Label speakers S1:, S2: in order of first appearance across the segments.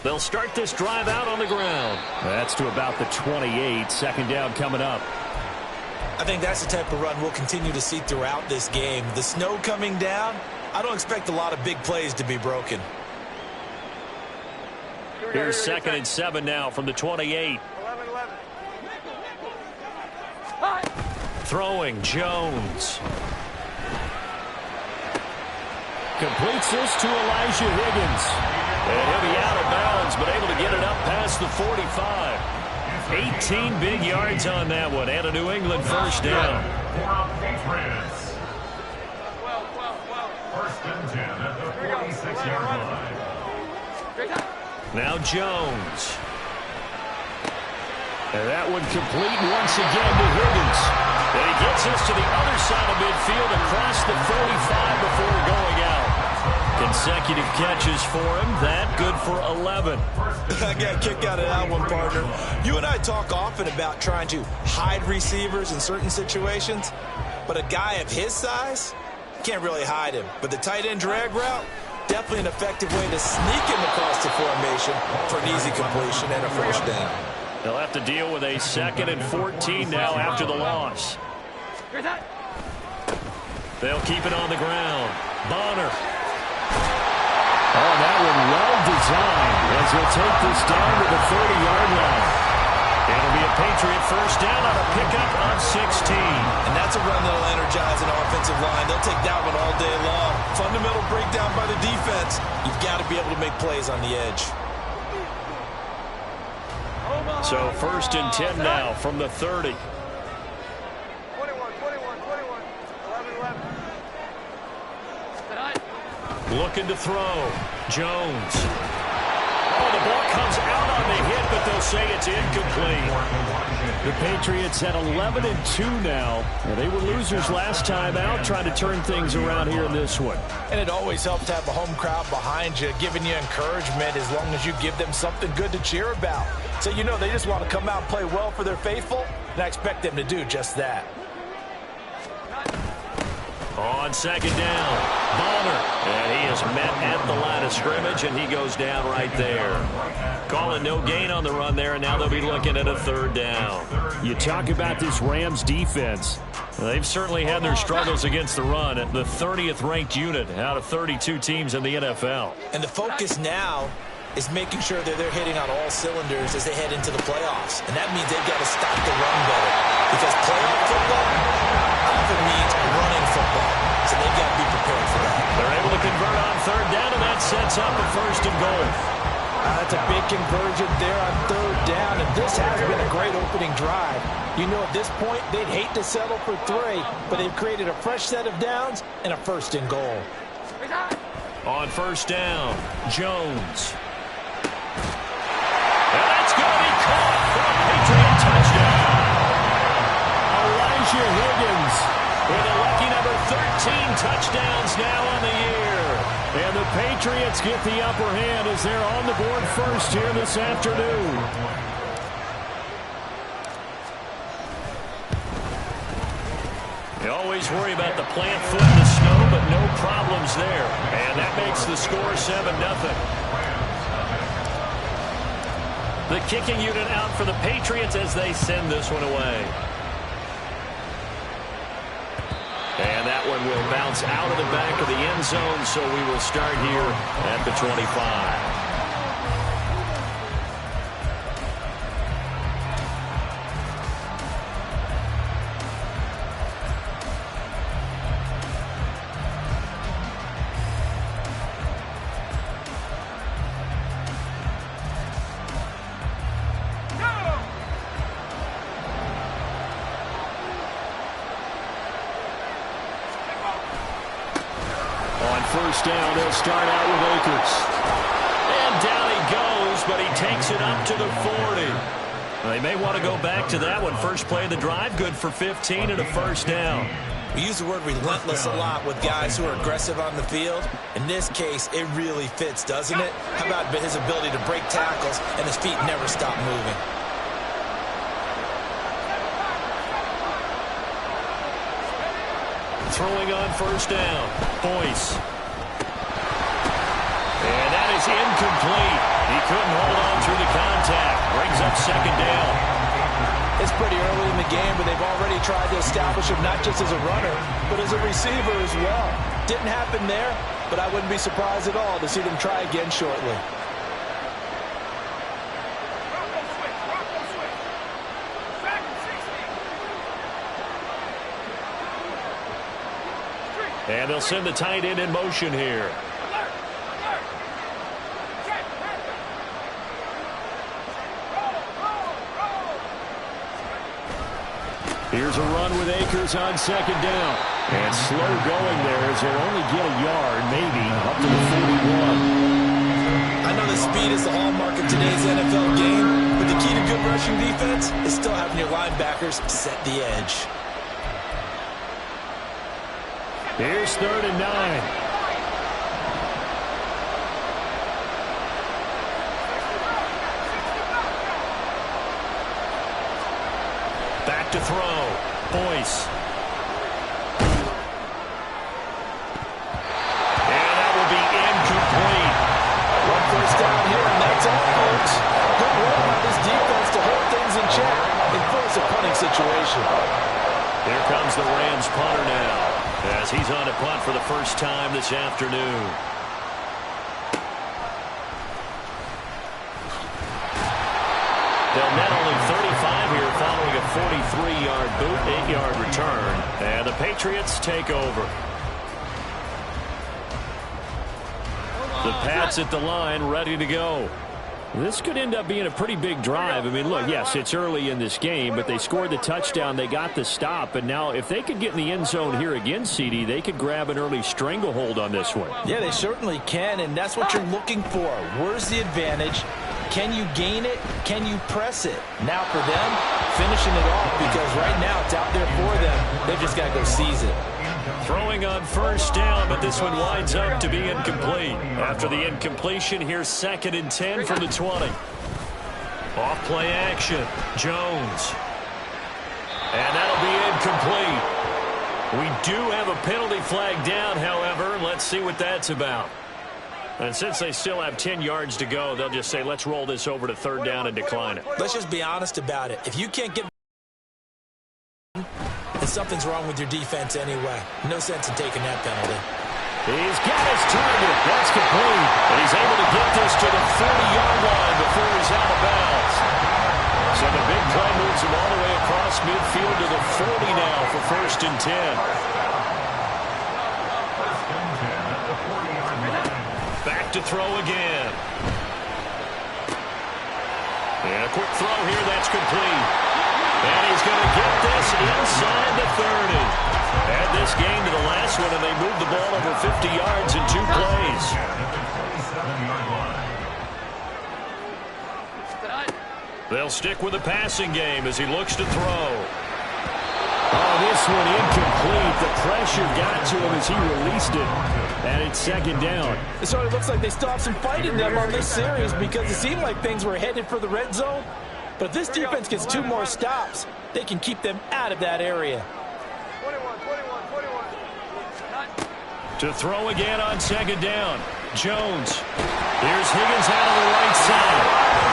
S1: They'll start this drive out on the ground. That's to about the 28. Second down coming up.
S2: I think that's the type of run we'll continue to see throughout this game. The snow coming down, I don't expect a lot of big plays to be broken.
S1: Here's 2nd and 7 now from the 28.
S3: 11.
S1: Throwing, Jones. Completes this to Elijah Higgins. And he'll be out of bounds, but able to get it up past the 45. 18 big yards on that one, and a New England first down.
S4: First and 10 at the 46-yard line.
S1: Now Jones. And that one complete once again to Higgins. And he gets us to the other side of midfield across the 45 before going out. Consecutive catches for him. That good for 11.
S2: I got a kick out of that one, partner. You and I talk often about trying to hide receivers in certain situations, but a guy of his size can't really hide him. But the tight end drag route, definitely an effective way to sneak him across the formation for an easy completion and a first down.
S1: They'll have to deal with a 2nd and 14 now after the loss. They'll keep it on the ground. Bonner. Oh, that one well designed as he'll take this down to the 30-yard line. It'll be a Patriot first down on a pickup of 16.
S2: And that's a run that'll energize an offensive line. They'll take that one all day long. Fundamental breakdown by the defense. You've got to be able to make plays on the edge.
S1: So 1st and 10 now from the 30.
S3: 21. 11.
S1: Looking to throw. Jones. Oh, the ball comes out on the hit, but they'll say it's incomplete. The Patriots at 11-2 now. They were losers last time out, trying to turn things around here in this one.
S2: And it always helps to have a home crowd behind you, giving you encouragement as long as you give them something good to cheer about. So you know they just want to come out and play well for their faithful, and I expect them to do just that.
S1: On 2nd down, Bonner. And he is met at the line of scrimmage, and he goes down right there. Calling no gain on the run there, and now they'll be looking at a 3rd down. You talk about this Rams defense. They've certainly had their struggles against the run at the 30th ranked unit out of 32 teams in the NFL.
S2: And the focus now is making sure that they're hitting on all cylinders as they head into the playoffs. And that means they've got to stop the run better. Because playoff football often means running football. So they've got to be prepared for that.
S1: They're able to convert on 3rd down, and that sets up a 1st and goal.
S2: That's a big conversion there on 3rd down, and this has been a great opening drive. You know, at this point, they'd hate to settle for 3, but they've created a fresh set of downs and a 1st and goal.
S1: On 1st down, Jones. And that's going to be caught for a Patriot touchdown. Elijah Higgins with a lucky number 13 touchdowns now on the year. And the Patriots get the upper hand as they're on the board first here this afternoon. You always worry about the plant foot in the snow, but no problems there. And that makes the score 7-0. The kicking unit out for the Patriots as they send this one away. And that one will bounce out of the back of the end zone, so we will start here at the 25. First down, they'll start out with Akers. And down he goes, but he takes it up to the 40. They may want to go back to that one. First play of the drive, good for 15 and a 1st down.
S2: We use the word relentless a lot with guys who are aggressive on the field. In this case, it really fits, doesn't it? How about his ability to break tackles and his feet never stop moving?
S1: Throwing on first down. Boyce. And that is incomplete. He couldn't hold on through the contact. Brings up second down.
S2: It's pretty early in the game, but they've already tried to establish him not just as a runner, but as a receiver as well. Didn't happen there, but I wouldn't be surprised at all to see them try again shortly.
S1: And they'll send the tight end in motion here. Here's a run with Akers on second down. And slow going there as he'll only get a yard, maybe, up to the 41.
S2: I know the speed is the hallmark of today's NFL game, but the key to good rushing defense is still having your linebackers set the edge.
S1: Here's 3rd and 9. Back to throw. Boyce. And that will be incomplete.
S2: One first down here, and that's all, folks. Good work by this defense to hold things in check and force a punting situation.
S1: Here comes the Rams punter now, as he's on a punt for the first time this afternoon. They'll net only 35 here following a 43-yard boot, 8-yard return. And the Patriots take over. The Pats at the line, ready to go. This could end up being a pretty big drive. I mean, look, yes, it's early in this game, but they scored the touchdown. They got the stop. And now if they could get in the end zone here again, CD, they could grab an early stranglehold on this one.
S2: Yeah, they certainly can, and that's what you're looking for. Where's the advantage? Can you gain it? Can you press it? Now for them, finishing it off, because right now it's out there for them. They've just got to go seize it.
S1: Throwing on first down, but this one winds up to be incomplete. After the incompletion, here's 2nd and 10 from the 20. Off play action. Jones. And that'll be incomplete. We do have a penalty flag down, however. Let's see what that's about. And since they still have 10 yards to go, they'll just say, let's roll this over to 3rd down and decline it.
S2: Let's just be honest about it. If you can't get... then something's wrong with your defense anyway. No sense in taking that penalty.
S1: He's got his target. That's complete. And he's able to get this to the 40-yard line before he's out of bounds. So the big play moves him all the way across midfield to the 40 now for 1st and 10. Back to throw again. And a quick throw here, that's complete. And he's going to get this inside the 30. Add this game to the last one, and they moved the ball over 50 yards in 2 plays. They'll stick with the passing game as he looks to throw. Oh, this one incomplete. The pressure got to him as he released it. And it's 2nd down.
S2: It sort of looks like they still have some fight in them on this series, because it seemed like things were headed for the red zone. But if this defense gets 2 more stops, they can keep them out of that area.
S3: 21.
S1: To throw again on 2nd down. Jones. Here's Higgins out of the right side.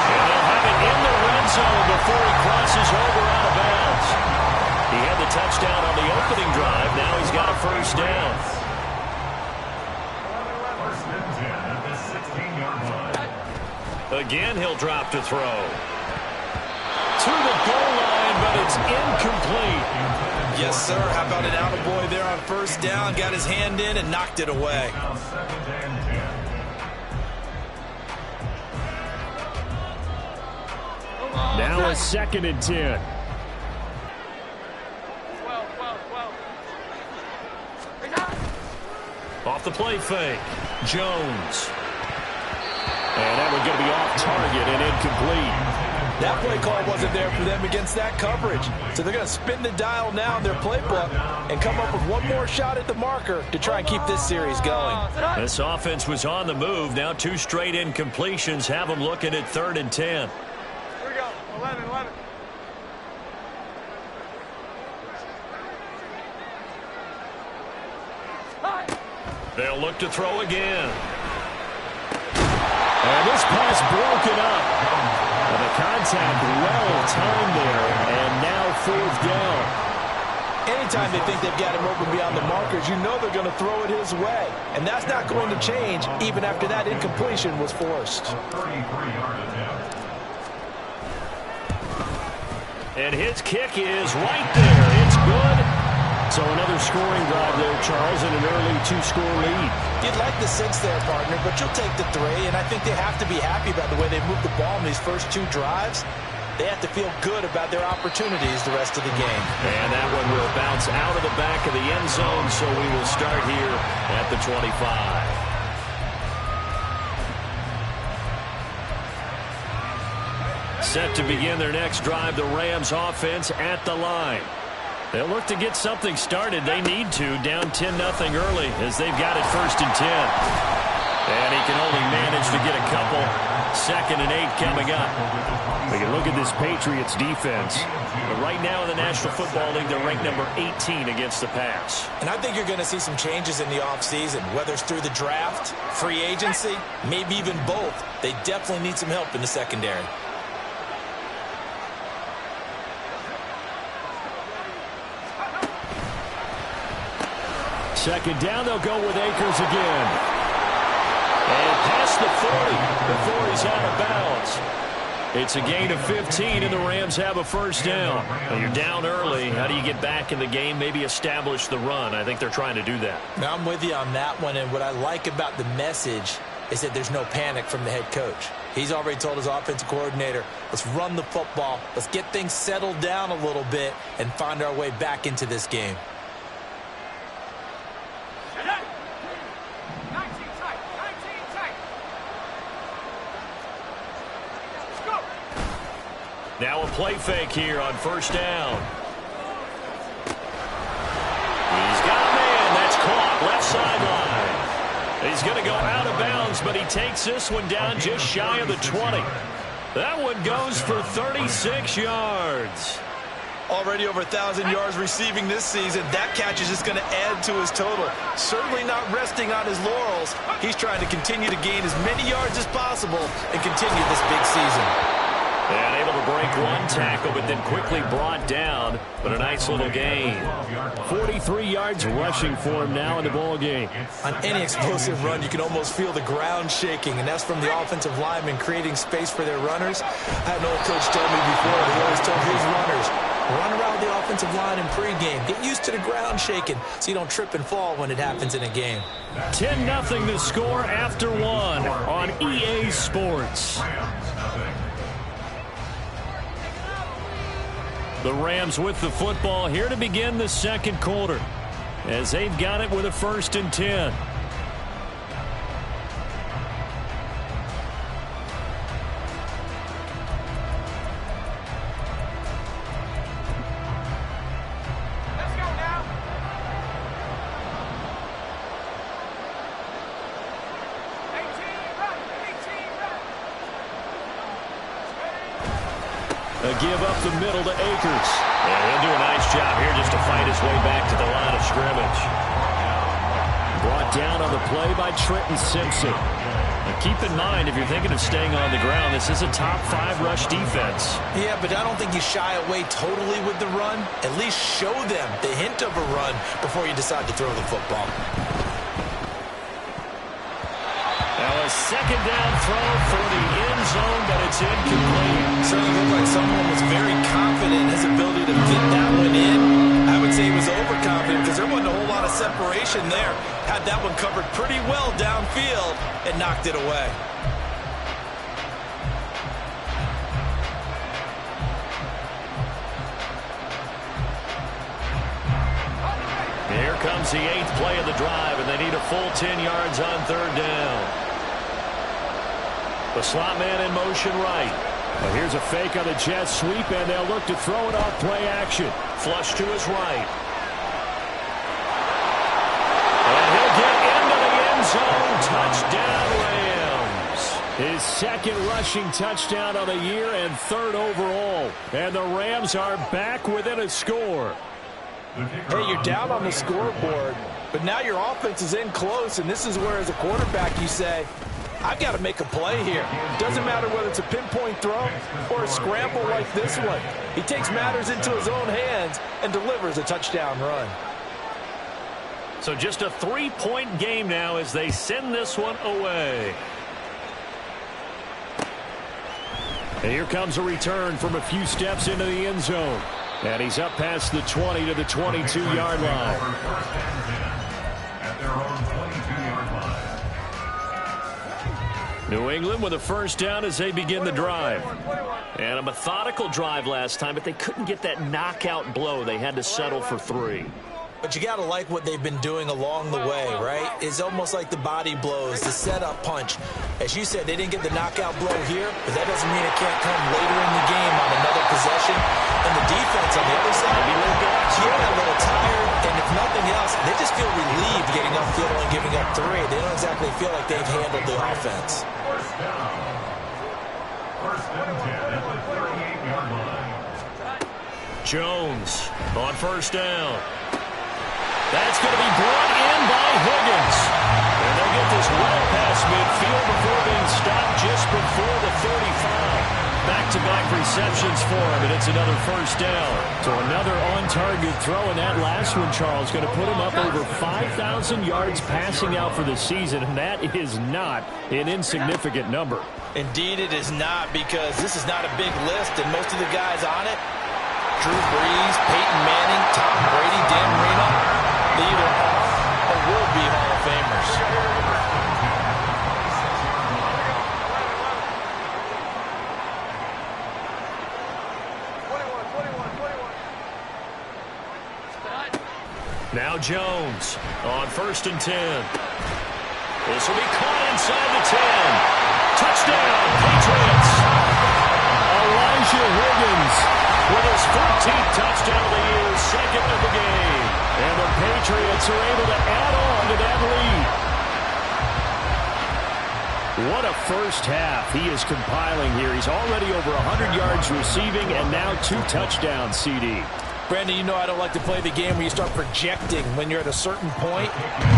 S1: And they'll have it in the red zone before he crosses over out of bounds. He had the touchdown on the opening drive. Now he's got a 1st down. Again, he'll drop to throw. To the goal line, but it's incomplete.
S2: Yes, sir. How about an attaboy there on 1st down? Got his hand in and knocked it away.
S1: Now a 2nd and 10.
S3: 12.
S1: Off the play fake. Jones. And that one going to be off target and incomplete.
S2: That play call wasn't there for them against that coverage. So they're going to spin the dial now in their playbook and come up with one more shot at the marker to try and keep this series going.
S1: This offense was on the move. Now 2 straight incompletions have them looking at 3rd and 10.
S3: Here we go. 11.
S1: They'll look to throw again. And this pass broken up. And the contact well timed there. And now 4th down.
S2: Anytime they think they've got him open beyond the markers, you know they're going to throw it his way. And that's not going to change even after that incompletion was forced.
S4: 33-yard attempt.
S1: And his kick is right there. It's good. So another scoring drive there, Charles, and an early 2-score lead.
S2: You'd like the 6 there, partner, but you'll take the 3. And I think they have to be happy about the way they moved the ball in these first 2 drives. They have to feel good about their opportunities the rest of the game.
S1: And that one will bounce out of the back of the end zone, so we will start here at the 25. Set to begin their next drive, the Rams offense at the line. They'll look to get something started. They need to, down 10-0 early as they've got it 1st and 10. And he can only manage to get a couple. 2nd and 8 coming up. We can look at this Patriots defense. But right now in the National Football League, they're ranked number 18 against the pass.
S2: And I think you're going to see some changes in the offseason, whether it's through the draft, free agency, maybe even both. They definitely need some help in the secondary.
S1: Second down, they'll go with Akers again. And past the 40 before he's out of bounds. It's a gain of 15, and the Rams have a 1st down. Well, you're down early. How do you get back in the game, maybe establish the run? I think they're trying to do that.
S2: Now, I'm with you on that one, and what I like about the message is that there's no panic from the head coach. He's already told his offensive coordinator, let's run the football, let's get things settled down a little bit, and find our way back into this game.
S1: Now a play fake here on 1st down. He's got a man. That's caught. Left sideline. He's going to go out of bounds, but he takes this one down just shy of the 20. That one goes for 36 yards.
S2: Already over 1,000 yards receiving this season. That catch is just going to add to his total. Certainly not resting on his laurels. He's trying to continue to gain as many yards as possible and continue this big season.
S1: And able to break one tackle, but then quickly brought down. But a nice little gain. 43 yards rushing for him now in the ball game.
S2: On any explosive run, you can almost feel the ground shaking, and that's from the offensive linemen creating space for their runners. I had an old coach tell me before, he always told his runners, run around the offensive line in pregame. Get used to the ground shaking so you don't trip and fall when it happens in a game.
S1: 10-0 the score after 1 on EA Sports. The Rams with the football here to begin the 2nd quarter as they've got it with a 1st and 10.
S3: Let's go now.
S1: A give up the middle to Akers. And he'll do a nice job here just to fight his way back to the line of scrimmage. Brought down on the play by Trenton Simpson. Now keep in mind, if you're thinking of staying on the ground, this is a top 5 rush defense.
S2: Yeah, but I don't think you shy away totally with the run. At least show them the hint of a run before you decide to throw the football.
S1: Now a 2nd down throw for the end zone, but it's incomplete.
S2: Certainly looked like someone was very confident in his ability to fit that one in. I would say he was overconfident because there wasn't a whole lot of separation there. Had that one covered pretty well downfield and knocked it away.
S1: Here comes the 8th play of the drive, and they need a full 10 yards on 3rd down. The slot man in motion right. Well, here's a fake on the jet sweep, and they'll look to throw it off play action. Flush to his right. And he'll get into the end zone. Touchdown, Rams. His 2nd rushing touchdown of the year and 3rd overall. And the Rams are back within a score.
S2: Hey, you're down on the scoreboard, But now your offense is in close, and this is where, as a quarterback, you say, I've got to make a play here. Doesn't matter whether it's a pinpoint throw or a scramble like this one. He takes matters into his own hands and delivers a touchdown run.
S1: So just a 3-point game now as they send this one away. And here comes a return from a few steps into the end zone. And he's up past the 20 to the 22-yard line.
S4: At their own 22-yard line.
S1: New England with a first down as they begin the drive. And a methodical drive last time, but they couldn't get that knockout blow. They had to settle for 3.
S2: But you got to like what they've been doing along the way, right? It's almost like the body blows, the setup punch. As you said, they didn't get the knockout blow here, but that doesn't mean it can't come later in the game on another possession. And the defense on the other side, a little tired, and if nothing else, they just feel relieved getting upfield and giving up 3. They don't exactly feel like they've handled the offense.
S4: First down. First and 10 at the 38-yard line.
S1: Jones on first down. That's going to be brought in by Higgins. And they'll get this well past midfield before being stopped just before the 35. Back-to-back receptions for him, and it's another first down. So another on-target throw, and that last one, Charles, going to put him up over 5,000 yards passing out for the season, and that is not an insignificant number.
S2: Indeed it is not, because this is not a big list, and most of the guys on it, Drew Brees, Peyton Manning, Tom Brady, Dan Marino, they either are or will be Hall of Famers.
S1: Now Jones on first and 10. This will be caught inside the 10. Touchdown, Patriots. Elijah Higgins with his 14th touchdown of the year, second of the game. And the Patriots are able to add on to that lead. What a first half he is compiling here. He's already over 100 yards receiving and now 2 touchdowns, CD.
S2: Brandon, you know I don't like to play the game where you start projecting when you're at a certain point.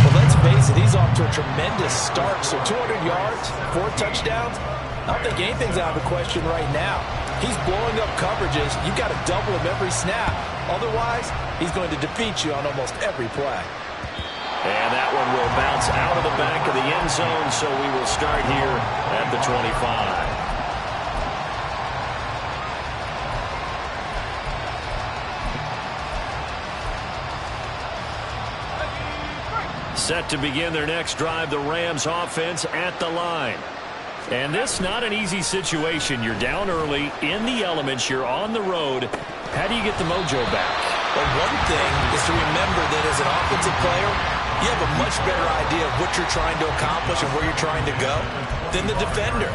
S2: But let's face it, he's off to a tremendous start. So 200 yards, 4 touchdowns, I don't think anything's out of the question right now. He's blowing up coverages. You've got to double him every snap. Otherwise, he's going to defeat you on almost every play.
S1: And that one will bounce out of the back of the end zone, so we will start here at the 25. Set to begin their next drive, the Rams offense at the line. And this not an easy situation. You're down early, in the elements, you're on the road. How do you get the mojo back?
S2: Well, one thing is to remember that as an offensive player, you have a much better idea of what you're trying to accomplish and where you're trying to go than the defender.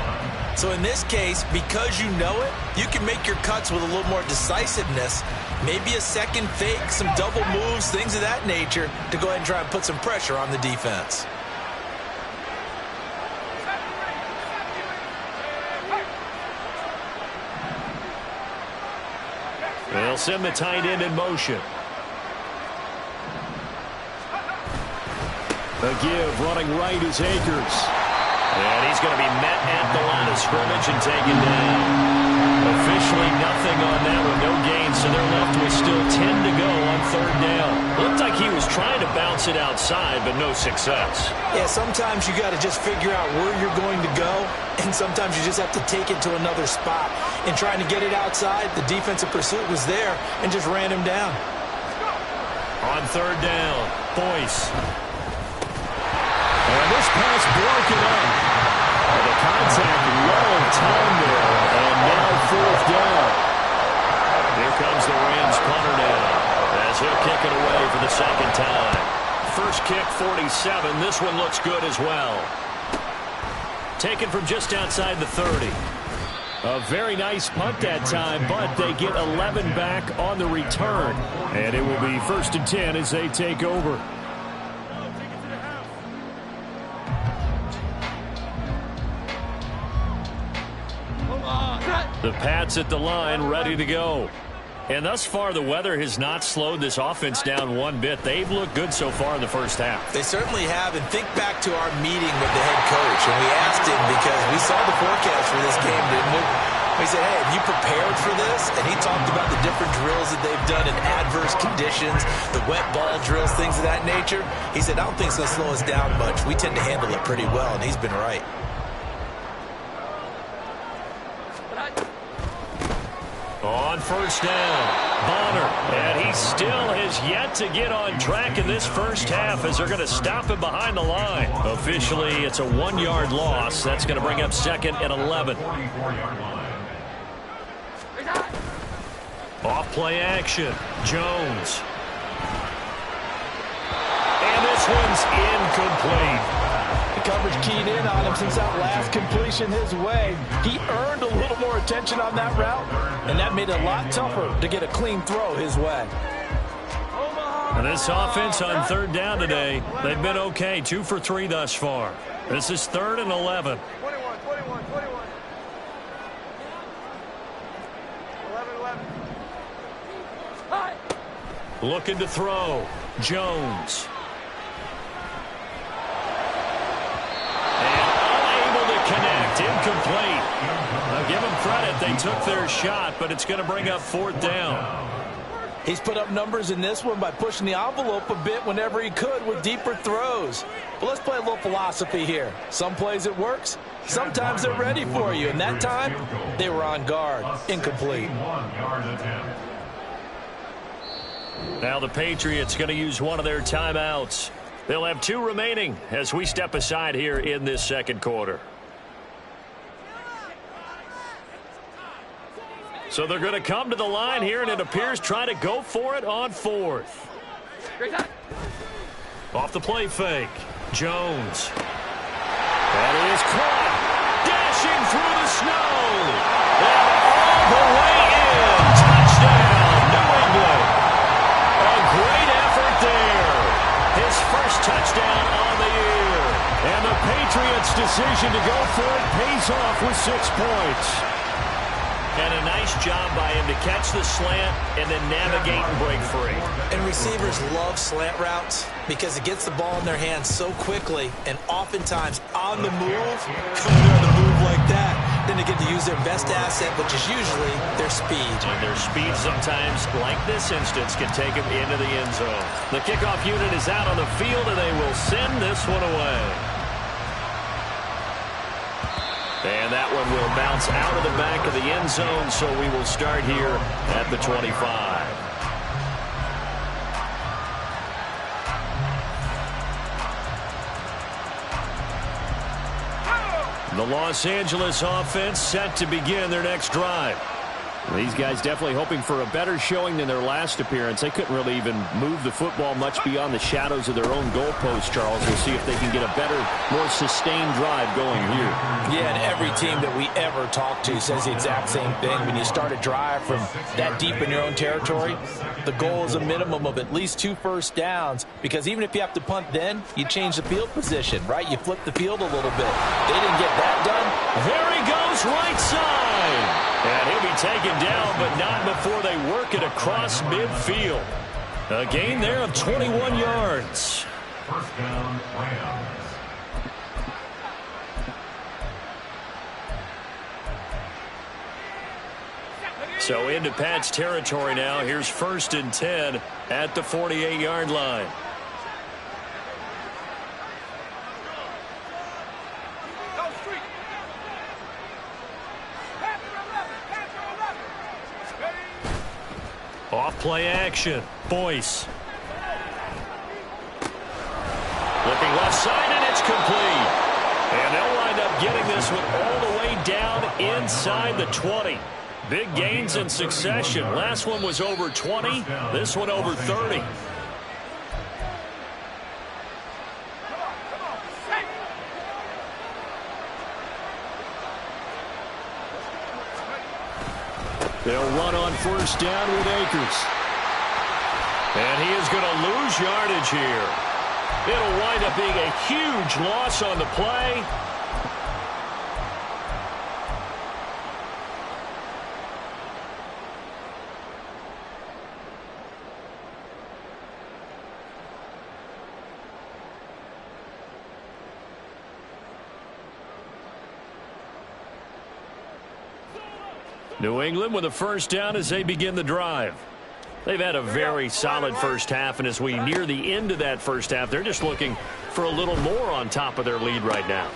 S2: So in this case, because you know it, you can make your cuts with a little more decisiveness, maybe a second fake, some double moves, things of that nature, to go ahead and try and put some pressure on the defense.
S1: They'll send the tight end in motion. The give running right is Akers. And he's going to be met at the line of scrimmage and taken down. Officially nothing on that one, no gain, so they're left with still 10 to go on third down. Looked like he was trying to bounce it outside, but no success.
S2: Yeah, sometimes you got to just figure out where you're going to go, and sometimes you just have to take it to another spot. In trying to get it outside, the defensive pursuit was there and just ran him down.
S1: On third down, Boyce. And this pass broken up. And the contact well timed there, and now fourth down. Here comes the Rams punter now, as he'll kick it away for the second time. First kick, 47. This one looks good as well. Taken from just outside the 30. A very nice punt that time, but they get 11 back on the return. And it will be first and 10 as they take over. The Pats at the line, ready to go. And thus far, the weather has not slowed this offense down one bit. They've looked good so far in the first half.
S2: They certainly have. And think back to our meeting with the head coach. And we asked him because we saw the forecast for this game, didn't we? We said, hey, have you prepared for this? And he talked about the different drills that they've done in adverse conditions, the wet ball drills, things of that nature. He said, I don't think it's going to slow us down much. We tend to handle it pretty well, and he's been right.
S1: On first down, Bonner, and he still has yet to get on track in this first half as they're going to stop him behind the line. Officially, it's a 1-yard loss. That's going to bring up 2nd and 11. Off play action, Jones. And this one's incomplete.
S5: The coverage keyed in on him since that last completion his way. He earned a little more attention on that route, and that made it a lot tougher to get a clean throw his way.
S1: And this offense on 3rd down today, they've been okay, 2 for 3 thus far. This is 3rd and 11.
S3: 21. 11.
S1: Looking to throw, Jones. Connect, incomplete. Now give them credit, they took their shot, but it's going to bring up 4th down.
S5: He's put up numbers in this one by pushing the envelope a bit whenever he could with deeper throws. But let's play a little philosophy here. Some plays it works, sometimes they're ready for you, and that time they were on guard. Incomplete.
S1: Now the Patriots going to use one of their timeouts. They'll have 2 remaining as we step aside here in this second quarter. So they're going to come to the line here, and it appears try to go for it on 4th. Off the play fake, Jones. That is caught. Dashing through the snow. And all the way in. Touchdown, New England. A great effort there. His first touchdown on the year. And the Patriots' decision to go for it pays off with 6 points. And a nice job by him to catch the slant and then navigate and break free.
S2: And receivers love slant routes because it gets the ball in their hands so quickly and oftentimes on the move. When they're on the move like that, then they get to use their best asset, which is usually their speed.
S1: And their speed sometimes, like this instance, can take them into the end zone. The kickoff unit is out on the field, and they will send this one away. And that one will bounce out of the back of the end zone, so we will start here at the 25. The Los Angeles offense set to begin their next drive.
S6: These guys definitely hoping for a better showing than their last appearance. They couldn't really even move the football much beyond the shadows of their own goalpost, Charles. We'll see if they can get a better, more sustained drive going here.
S5: Yeah, and every team that we ever talk to says the exact same thing. When you start a drive from that deep in your own territory, the goal is a minimum of at least 2 first downs, because even if you have to punt then, you change the field position, right? You flip the field a little bit. They didn't get that done.
S1: There he goes, right side. And he'll be taken down, but not before they work it across midfield. A gain there of 21 yards.
S4: First down, Rams.
S1: So into Pat's territory now. Here's 1st and 10 at the 48-yard line. Off play action, Boyce. Looking left side, and it's complete. And they'll wind up getting this one all the way down inside the 20. Big gains in succession. Last one was over 20. This one over 30. They'll run on first down with Akers. And he is going to lose yardage here. It'll wind up being a huge loss on the play. New England with a first down as they begin the drive. They've had a very solid first half, and as we near the end of that first half, they're just looking for a little more on top of their lead right now.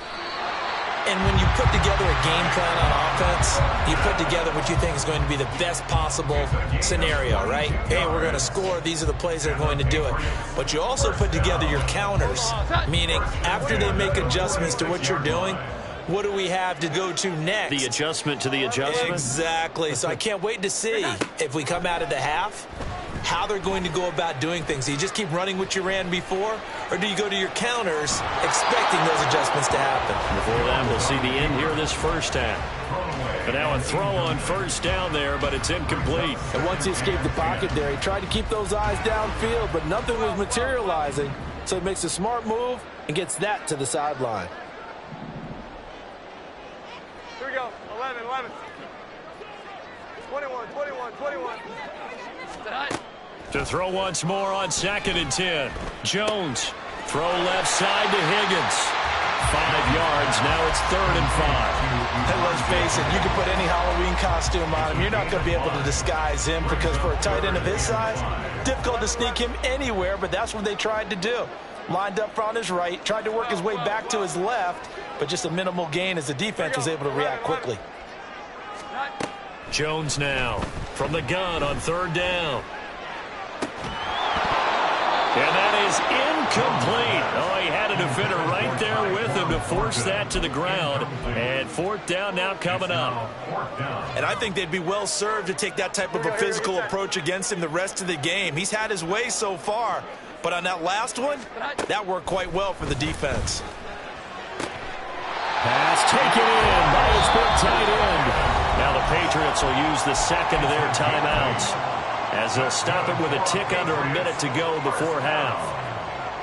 S2: And when you put together a game plan on offense, you put together what you think is going to be the best possible scenario, right? Hey, we're going to score. These are the plays that are going to do it. But you also put together your counters, meaning after they make adjustments to what you're doing, what do we have to go to next?
S1: The adjustment to the adjustment?
S2: Exactly. So I can't wait to see if we come out of the half, how they're going to go about doing things. Do you just keep running what you ran before, or do you go to your counters expecting those adjustments to happen?
S1: Before that, we'll see the end here of this first half. But now a throw on first down there, but it's incomplete.
S5: And once he escaped the pocket there, he tried to keep those eyes downfield, but nothing was materializing. So he makes a smart move and gets that to the sideline.
S3: Here we go. 11, 11. 21, 21, 21.
S1: To throw once more on 2nd and 10. Jones, throw left side to Higgins. 5 yards, now it's 3rd and 5.
S5: And let's face it, you can put any Halloween costume on him. You're not going to be able to disguise him because for a tight end of his size, difficult to sneak him anywhere, but that's what they tried to do. Lined up on his right, tried to work his way back to his left, but just a minimal gain as the defense was able to react quickly.
S1: Jones now from the gun on 3rd down. And that is incomplete. Oh, he had a defender right there with him to force that to the ground. And 4th down now coming up.
S2: And I think they'd be well served to take that type of a physical approach against him the rest of the game. He's had his way so far, but on that last one, that worked quite well for the defense.
S1: Pass taken in by his big tight end. Now the Patriots will use the second of their timeouts as they'll stop it with a tick under a minute to go before half.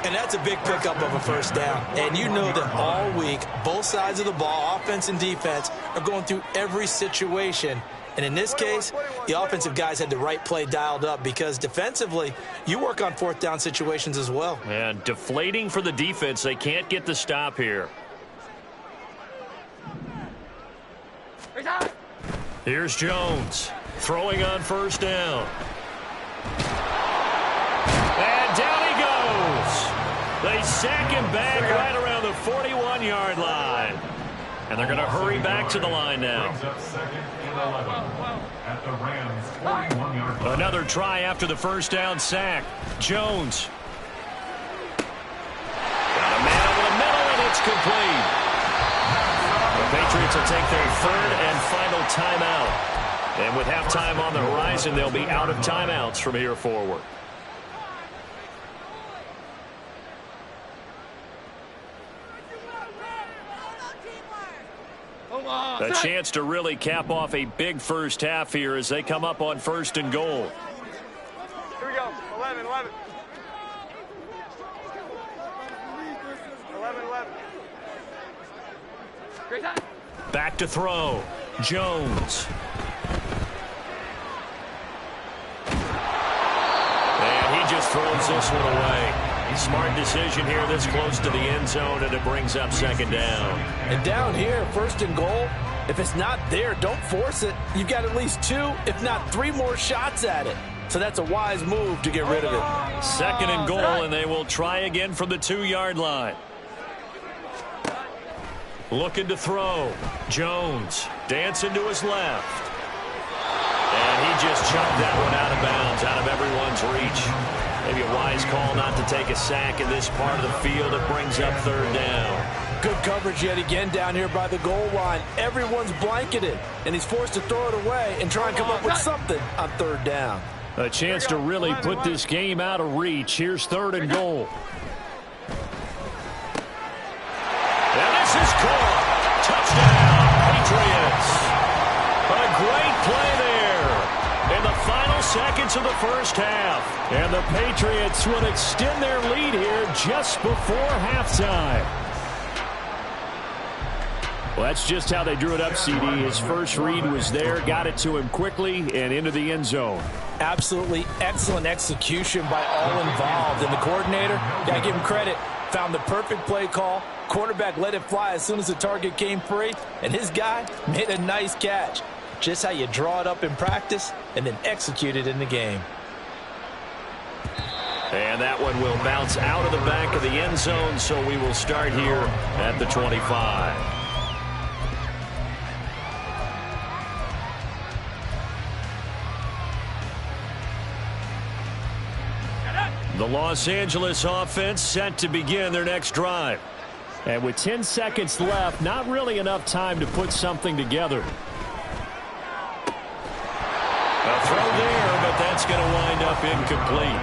S2: And that's a big pickup of a first down. And you know that all week, both sides of the ball, offense and defense, are going through every situation. And in this case, the offensive guys had the right play dialed up because defensively, you work on 4th down situations as well.
S1: And deflating for the defense. They can't get the stop here. Here's Jones throwing on 1st down. And down he goes. They sack him back right around the 41-yard line. And they're going to hurry back to the line now. Another try after the first down sack. Jones. Got a man over the middle, and it's complete. The Patriots will take their 3rd and final timeout. And with halftime on the horizon, they'll be out of timeouts from here forward. A chance to really cap off a big first half here as they come up on 1st and goal.
S3: Here we go. 11, 11. 11, 11. Great time.
S1: Back to throw. Jones. And he just throws this one away. Smart decision here this close to the end zone, and it brings up 2nd down.
S5: And down here, 1st and goal, if it's not there, don't force it. You've got at least 2, if not 3 more shots at it. So that's a wise move to get rid of it.
S1: 2nd and goal, and they will try again from the 2-yard line. Looking to throw. Jones dancing to his left. And he just chucked that one out of bounds, out of everyone's reach. Maybe a wise call not to take a sack in this part of the field. It brings up 3rd down.
S5: Good coverage yet again down here by the goal line. Everyone's blanketed, and he's forced to throw it away and try and come up with something on 3rd down.
S1: A chance to really put this game out of reach. Here's 3rd and goal. And this is caught. Touchdown, Patriots. A great play there in the final seconds of the first half. And the Patriots will extend their lead here just before halftime. Well, that's just how they drew it up, CD. His first read was there, got it to him quickly, and into the end zone.
S5: Absolutely excellent execution by all involved. And the coordinator, got to give him credit, found the perfect play call. Quarterback let it fly as soon as the target came free, and his guy made a nice catch. just how you draw it up in practice and then execute it in the game.
S1: And that one will bounce out of the back of the end zone, so we will start here at the 25. The Los Angeles offense set to begin their next drive.
S6: And with 10 seconds left, not really enough time to put something together.
S1: A throw there, but that's going to wind up incomplete.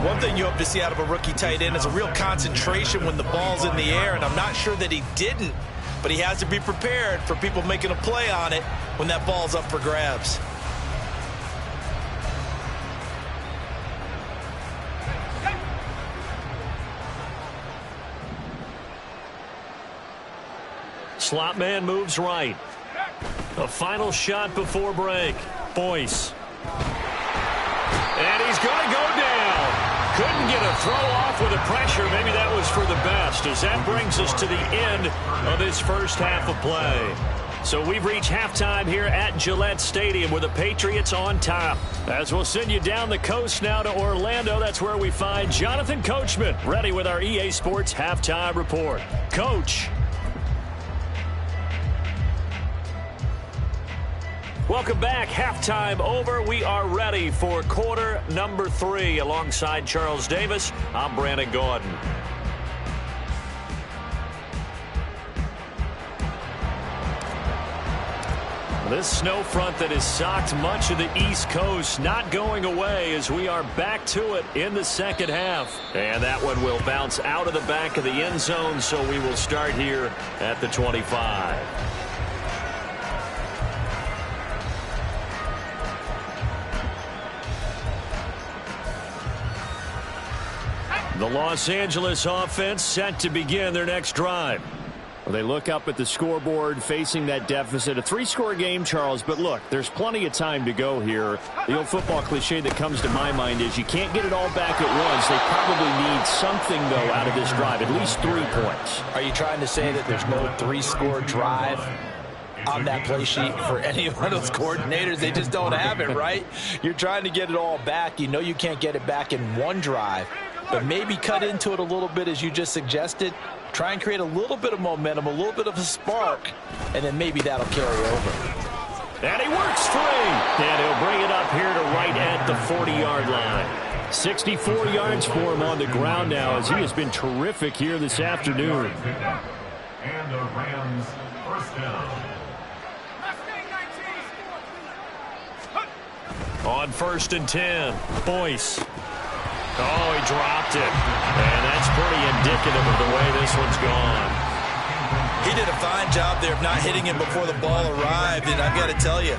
S2: One thing you hope to see out of a rookie tight end is a real concentration when the ball's in the air, and I'm not sure that he didn't, but he has to be prepared for people making a play on it when that ball's up for grabs.
S1: Slot man moves right. A final shot before break. Boyce. And he's going to go down. Couldn't get a throw off with the pressure. Maybe that was for the best, as that brings us to the end of this first half of play. So we've reached halftime here at Gillette Stadium with the Patriots on top. As we'll send you down the coast now to Orlando, that's where we find Jonathan Coachman ready with our EA Sports Halftime Report. Coach. Welcome back. Halftime over. We are ready for quarter number 3. Alongside Charles Davis, I'm Brandon Gordon. This snow front that has socked much of the East Coast not going away as we are back to it in the second half. And that one will bounce out of the back of the end zone, so we will start here at the 25. The Los Angeles offense set to begin their next drive.
S6: Well, they look up at the scoreboard facing that deficit. A 3-score game, Charles, but look, there's plenty of time to go here. The old football cliche that comes to my mind is you can't get it all back at once. They probably need something, though, out of this drive, at least 3 points.
S5: Are you trying to say that there's no 3-score drive on that play sheet for any one of those coordinators? They just don't have it, right? You're trying to get it all back. You know you can't get it back in one drive, but maybe cut into it a little bit as you just suggested. Try and create a little bit of momentum, a little bit of a spark, and then maybe that'll carry over.
S1: And he works free. And he'll bring it up here to right at the 40-yard line.
S6: 64 yards for him on the ground now as he has been terrific here this afternoon.
S4: And the Rams first down.
S1: On 1st and 10, Boyce. Oh, he dropped it. And that's pretty indicative of the way this one's gone.
S2: He did a fine job there of not hitting him before the ball arrived, and I've got to tell you,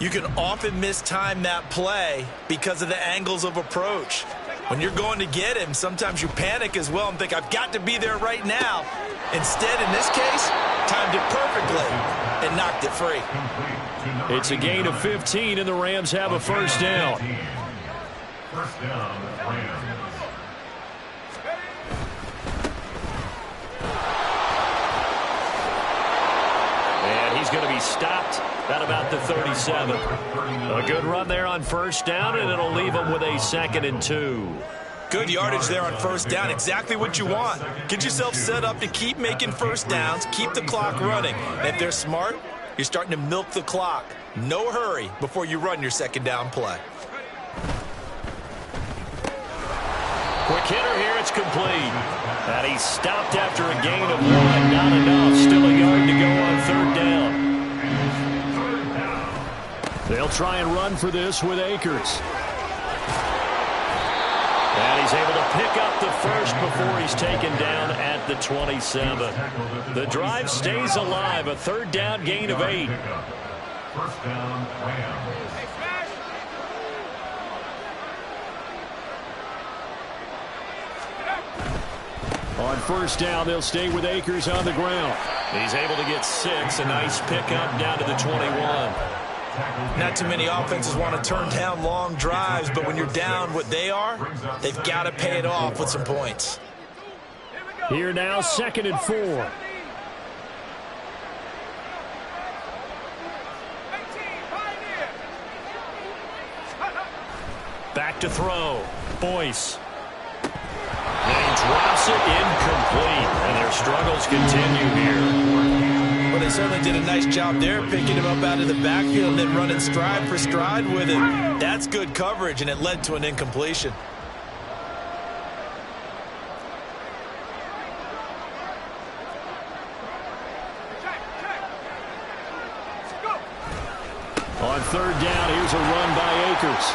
S2: you can often mistime that play because of the angles of approach. When you're going to get him, sometimes you panic as well and think, I've got to be there right now. Instead, in this case, timed it perfectly and knocked it free.
S1: It's a gain of 15, and the Rams have a first down.
S4: First down, Rams.
S1: And he's going to be stopped at about the 37. A good run there on first down, and it'll leave him with a 2nd and 2.
S2: Good yardage there on first down. Exactly what you want. Get yourself set up to keep making first downs, keep the clock running. And if they're smart, you're starting to milk the clock. No hurry before you run your second down play.
S1: Quick hitter here, it's complete. And he's stopped after a gain of 1. Not enough. Still a yard to go on 3rd down. They'll try and run for this with Akers. And he's able to pick up the first before he's taken down at the 27. The drive stays alive. A 3rd down gain of 8.
S4: First down, Rams.
S6: On first down, they'll stay with Akers on the ground.
S1: He's able to get 6. A nice pickup down to the 21.
S2: Not too many offenses want to turn down long drives, but when you're down what they are, they've got to pay it off with some points.
S6: Here now, 2nd and 4.
S1: Back to throw. Boyce. And he drops it incomplete. And their struggles continue here.
S2: Well, they certainly did a nice job there, picking him up out of the backfield and then running stride for stride with it. That's good coverage, and it led to an incompletion.
S6: On third down, here's a run by Akers.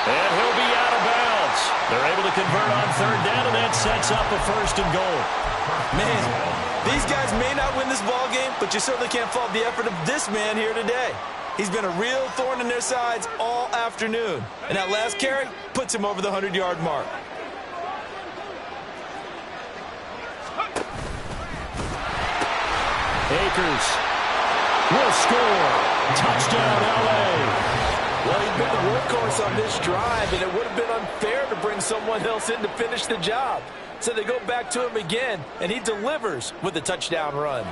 S1: And he'll be out of bounds. They're able to convert on third down, and that sets up a 1st and goal.
S2: Man, these guys may not win this ball game, but you certainly can't fault the effort of this man here today. He's been a real thorn in their sides all afternoon. And that last carry puts him over the 100-yard mark.
S6: Akers will score. Touchdown, L.A.
S5: Well, he's been the workhorse on this drive, and it would have been unfair to bring someone else in to finish the job. So they go back to him again, and he delivers with a touchdown run.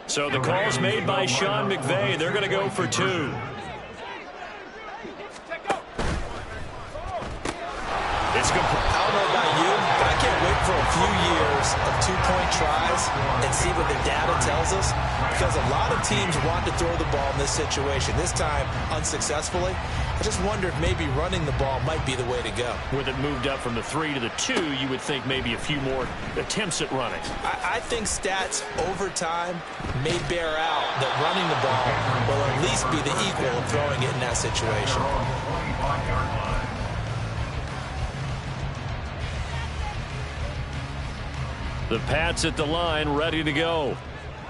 S1: So the call's made by Sean McVay. They're going to go for 2. It's complete.
S2: I don't know about you, but I can't wait for a few years of 2-point tries and see what the data tells us, because a lot of teams want to throw the ball in this situation. This time, unsuccessfully. I just wonder if maybe running the ball might be the way to go.
S1: With it moved up from the 3 to the 2, you would think maybe a few more attempts at running.
S2: I think stats over time may bear out that running the ball will at least be the equal of throwing it in that situation.
S1: The Pats at the line, ready to go.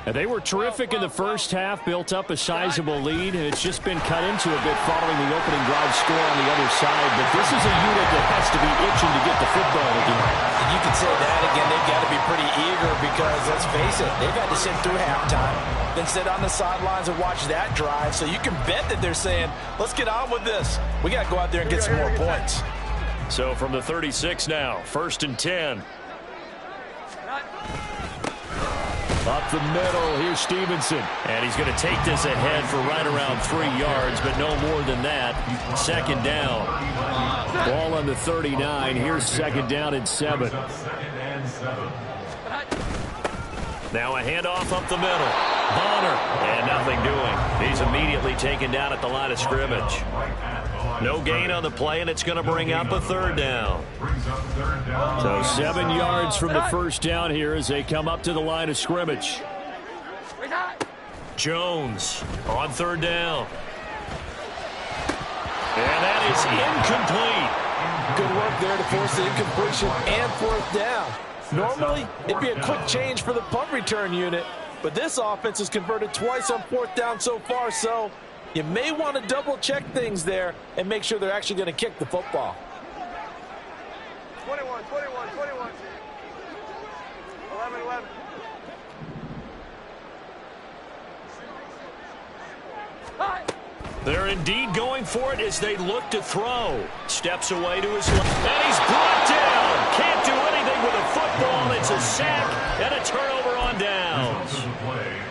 S6: And they were terrific in the first half, built up a sizable lead, and it's just been cut into a bit following the opening drive score on the other side. But this is a unit that has to be itching to get the football again.
S5: And you can say that again, they've got to be pretty eager because, let's face it, they've had to sit through halftime, then sit on the sidelines and watch that drive. So you can bet that they're saying, let's get on with this. We got to go out there and get some more points.
S1: So from the 36 now, 1st and 10.
S6: Up the middle, here's Stevenson.
S1: And he's going to take this ahead for right around 3 yards, but no more than that. 2nd down.
S6: Ball on the 39. Here's 2nd down and 7.
S1: Now a handoff up the middle. Bonner. And nothing doing. He's immediately taken down at the line of scrimmage. No gain on the play, and it's going to bring up a 3rd down.
S6: So 7 yards from the 1st down here as they come up to the line of scrimmage.
S1: Jones on 3rd down. And that is incomplete.
S5: Good work there to force the incompletion and 4th down. Normally, it'd be a quick change for the punt return unit, but this offense has converted twice on 4th down so far, so you may want to double-check things there and make sure they're actually going to kick the football.
S3: 21, 21, 21. 11, 11.
S1: They're indeed going for it as they look to throw. Steps away to his left. And he's brought down. Can't do anything with a football. It's a sack and a turnover on downs.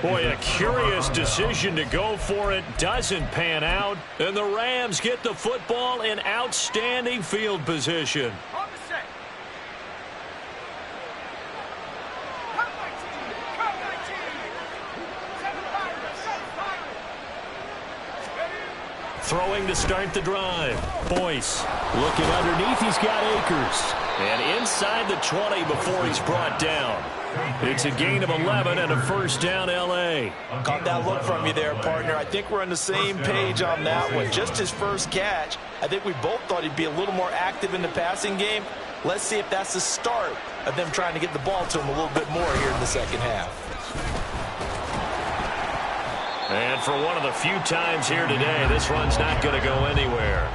S1: Boy, a curious decision to go for it. Doesn't pan out. And the Rams get the football in outstanding field position. Throwing to start the drive. Boyce
S6: looking underneath. He's got Akers.
S1: And inside the 20 before he's brought down. It's a gain of 11 and a 1st down, L.A.
S2: Caught that look from you there, partner. I think we're on the same page on that one. Just his first catch. I think we both thought he'd be a little more active in the passing game. Let's see if that's the start of them trying to get the ball to him a little bit more here in the 2nd half.
S1: And for one of the few times here today, this run's not going to go anywhere.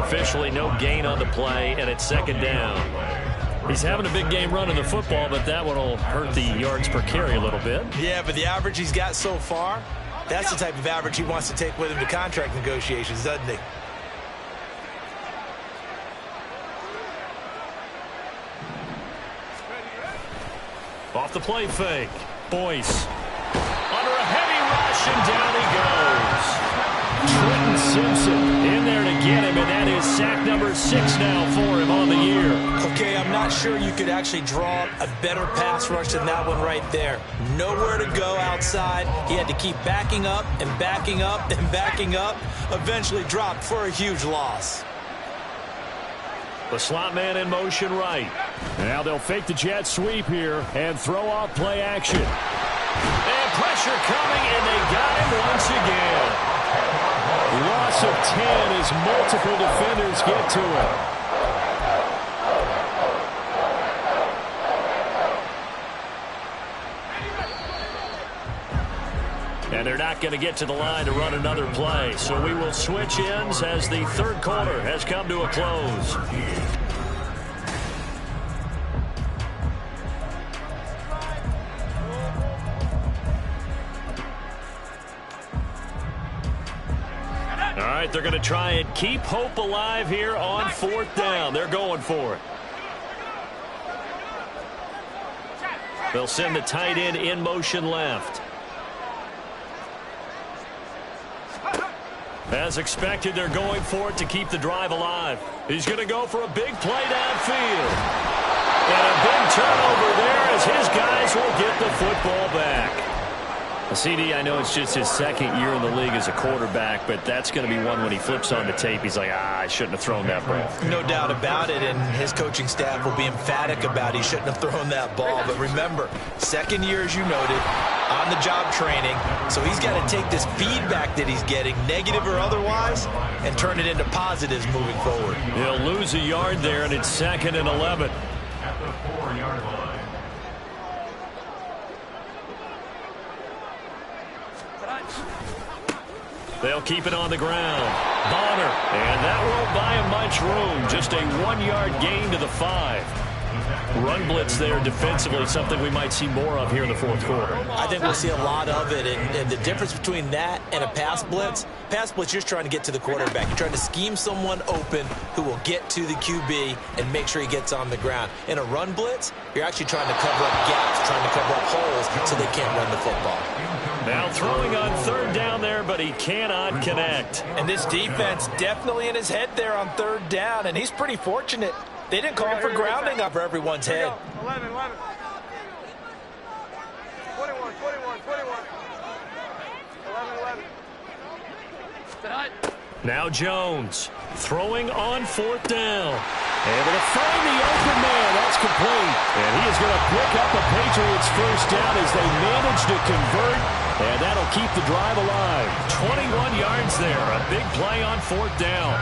S1: Officially no gain on the play, and it's 2nd down. He's having a big game running the football, but that one will hurt the yards per carry a little bit.
S2: Yeah, but the average he's got so far, that's the type of average he wants to take with him to contract negotiations, doesn't he?
S1: Off the play fake. Boyce. Under a heavy rush, and down he goes. Trenton Simpson in there to get him, and that is sack number 6 now for him on the year.
S2: Okay, I'm not sure you could actually draw up a better pass rush than that one right there. Nowhere to go outside. He had to keep backing up and backing up and backing up. Eventually dropped for a huge loss.
S1: The slot man in motion right.
S6: Now they'll fake the jet sweep here and throw off play action.
S1: And pressure coming, and they got him once again.
S6: Loss of 10 as multiple defenders get to him.
S1: And they're not going to get to the line to run another play. So we will switch ends as the third quarter has come to a close. All right, they're going to try and keep hope alive here on 4th down. They're going for it. They'll send the tight end in motion left. As expected, they're going for it to keep the drive alive. He's going to go for a big play downfield. And a big turnover there as his guys will get the football back.
S6: CD, I know it's just his second year in the league as a quarterback, but that's going to be one when he flips on the tape. He's like, I shouldn't have thrown that ball.
S2: No doubt about it, and his coaching staff will be emphatic about he shouldn't have thrown that ball. But remember, second year, as you noted, on-the-job training, so he's got to take this feedback that he's getting, negative or otherwise, and turn it into positives moving forward.
S1: He'll lose a yard there, and it's 2nd and 11.
S4: At the 4-yard line.
S1: They'll keep it on the ground. Bonner, and that won't buy him much room. Just a 1-yard gain to the 5. Run blitz there defensively, something we might see more of here in the 4th quarter.
S2: I think we'll see a lot of it, and the difference between that and a pass blitz, you're just trying to get to the quarterback. You're trying to scheme someone open who will get to the QB and make sure he gets on the ground. In a run blitz, you're actually trying to cover up gaps, trying to cover up holes so they can't run the football.
S1: Now throwing on 3rd down there, but he cannot connect.
S5: And this defense definitely in his head there on 3rd down, and he's pretty fortunate. They didn't call for grounding over everyone's head.
S3: 11, 11. 21, 21, 21. 11, 11.
S1: Now Jones throwing on 4th down. Able to find the open man. That's complete. And he is going to pick up a Patriots first down as they manage to convert. And that'll keep the drive alive. 21 yards there. A big play on 4th down.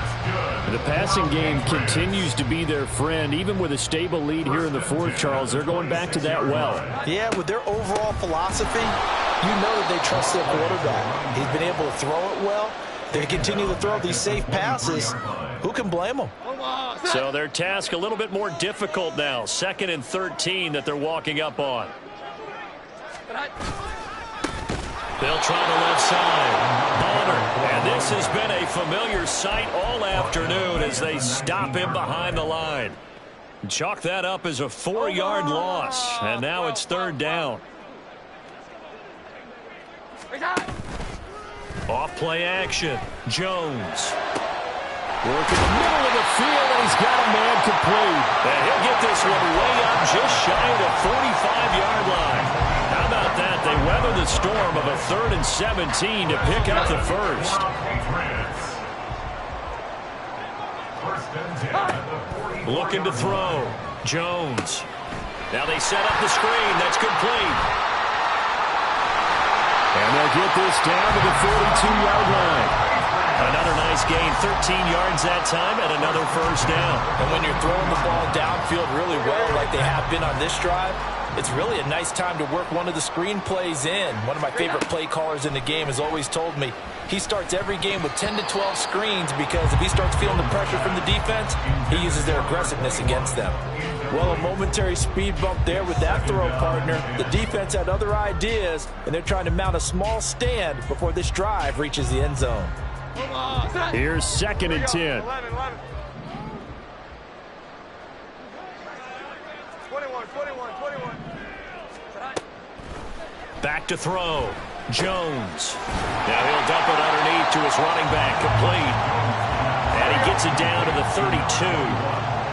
S6: The passing game continues to be their friend. Even with a stable lead here in the 4th, Charles, they're going back to that well.
S2: Yeah, with their overall philosophy, you know that they trust their quarterback. He's been able to throw it well. They continue to throw these safe passes. Who can blame them?
S1: So their task a little bit more difficult now. 2nd and 13 that they're walking up on. They'll try the left side. Bonner. And this has been a familiar sight all afternoon as they stop him behind the line. Chalk that up as a 4-yard loss. And now it's 3rd down. Off play action. Jones.
S6: Working the middle of the field, and he's got a man complete.
S1: And he'll get this one way up just shy of the 45-yard line. How about that? They weather the storm of a 3rd and 17 to pick up the first. Looking to throw. Jones. Now they set up the screen. That's complete.
S6: And they'll get this down to the 42-yard line.
S1: Another nice gain, 13 yards that time, and another first down.
S5: And when you're throwing the ball downfield really well like they have been on this drive, it's really a nice time to work one of the screen plays in. One of my favorite play callers in the game has always told me he starts every game with 10 to 12 screens because if he starts feeling the pressure from the defense, he uses their aggressiveness against them. Well, a momentary speed bump there with that throw, partner. The defense had other ideas, and they're trying to mount a small stand before this drive reaches the end zone.
S6: Here's 2nd and 10.
S3: 11, 11. 21, 21, 21.
S1: Back to throw. Jones. Now he'll dump it underneath to his running back. Complete. And he gets it down to the 32.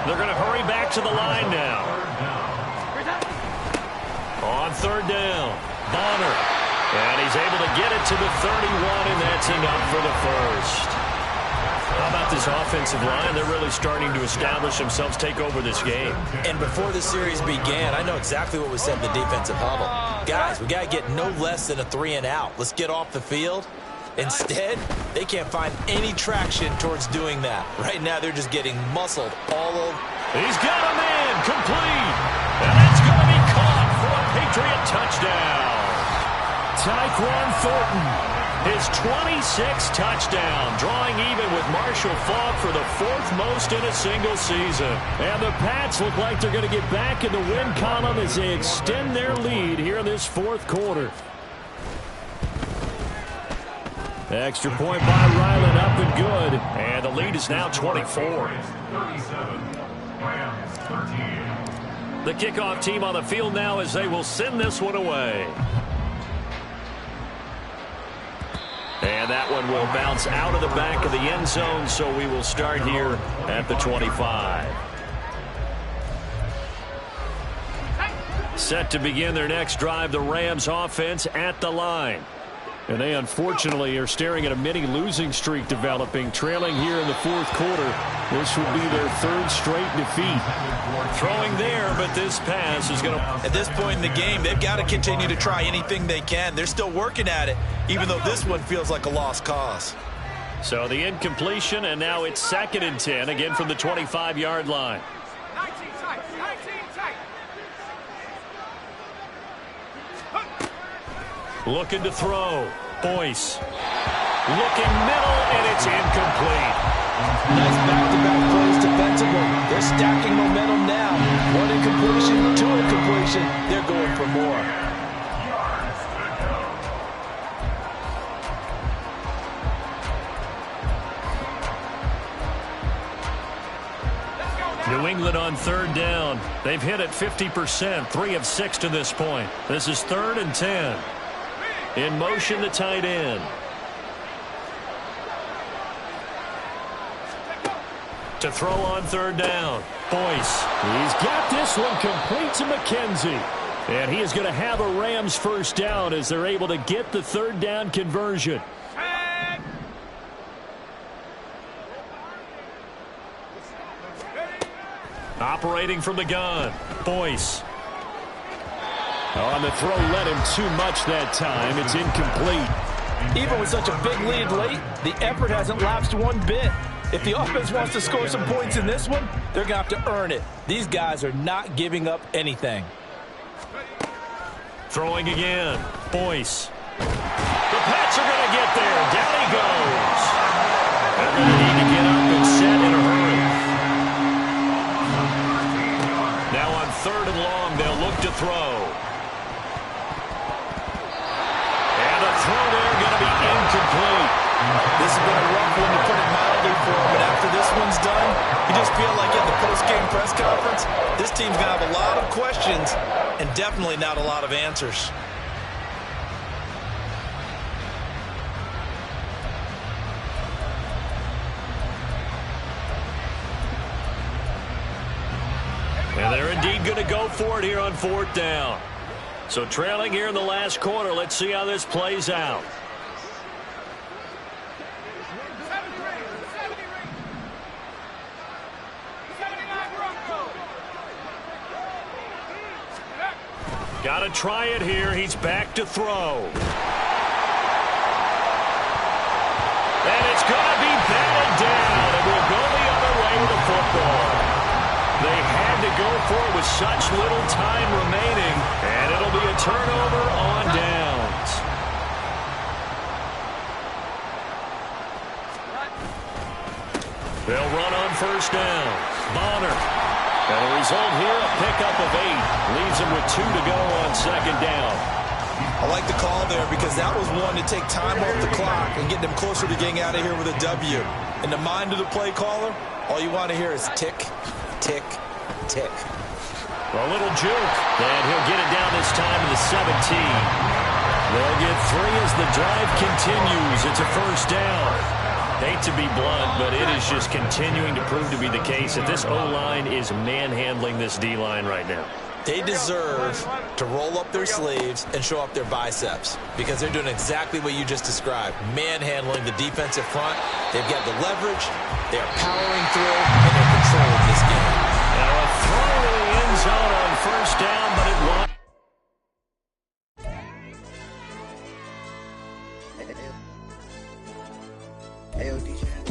S1: They're going to hurry back to the line now. On third down, Bonner. And he's able to get it to the 31, and that's enough for the first. How about this offensive line? They're really starting to establish themselves, take over this game.
S2: And before the series began, I know exactly what was said in the defensive huddle. Guys, we got to get no less than a 3-and-out. Let's get off the field. Instead, they can't find any traction towards doing that. Right now, they're just getting muscled all over.
S1: He's got a man complete. And that's going to be caught for a Patriot touchdown. Tyquan Thornton. His 26th touchdown, drawing even with Marshall Faulk for the 4th most in a single season. And the Pats look like they're going to get back in the win column as they extend their lead here in this 4th quarter. Extra point by Ryland, up and good. And the lead is now 24.
S4: 37. Rams 13.
S1: The kickoff team on the field now as they will send this one away. And that one will bounce out of the back of the end zone, so we will start here at the 25. Set to begin their next drive, the Rams offense at the line. And they unfortunately are staring at a mini losing streak developing, trailing here in the 4th quarter. This would be their 3rd straight defeat. Throwing there, but this pass is going to...
S2: At this point in the game, they've got to continue to try anything they can. They're still working at it, even though this one feels like a lost cause.
S1: So the incompletion, and now it's 2nd and 10, again from the 25-yard line.
S3: 19 tight, 19 tight.
S1: Looking to throw. Boyce. Looking middle, and it's incomplete.
S5: Nice back-to-back plays defensively. They're stacking momentum now. 1 incompletion, 2 incompletion. They're going for more.
S1: New England on 3rd down. They've hit it 50%, 3 of 6 to this point. This is 3rd and 10. In motion, the tight end. To throw on 3rd down. Boyce. He's got this one complete to McKenzie. And he is going to have a Rams first down as they're able to get the 3rd down conversion. Operating from the gun. Boyce. On the throw, led him too much that time. It's incomplete.
S5: Even with such a big lead late, the effort hasn't lapsed one bit. If the offense wants to score some points in this one, they're going to have to earn it. These guys are not giving up anything.
S1: Throwing again. Boyce. The Pats are going to get there. Down he goes. And they need to get up and set in a hurry. Now on 3rd and long, they'll look to throw. And a throw there going to be incomplete.
S2: This has been a rough one to put it mildly for him, but after this one's done, you just feel like at the post-game press conference, this team's going to have a lot of questions and definitely not a lot of answers.
S1: And they're indeed going to go for it here on 4th down. So trailing here in the last quarter, let's see how this plays out. Got to try it here. He's back to throw. And it's going to be batted down. And we'll go the other way with the football. They had to go for it with such little time remaining. And it'll be a turnover on downs. They'll run on 1st down. Bonner. And the result here, a pickup of 8. Leaves him with 2 to go on 2nd down.
S2: I like the call there because that was one to take time off the clock and get them closer to getting out of here with a W. In the mind of the play caller, all you want to hear is tick, tick, tick.
S1: A little juke, and he'll get it down this time to the 17. They'll get 3 as the drive continues. It's a first down. Hate to be blunt, but it is just continuing to prove to be the case that this O-line is manhandling this D-line right now.
S2: They deserve to roll up their sleeves and show up their biceps because they're doing exactly what you just described, manhandling the defensive front. They've got the leverage, they're powering through, and they're controlling this game.
S1: Now a throw to the end zone on first down, but it won.
S7: Hey, yo, DJ.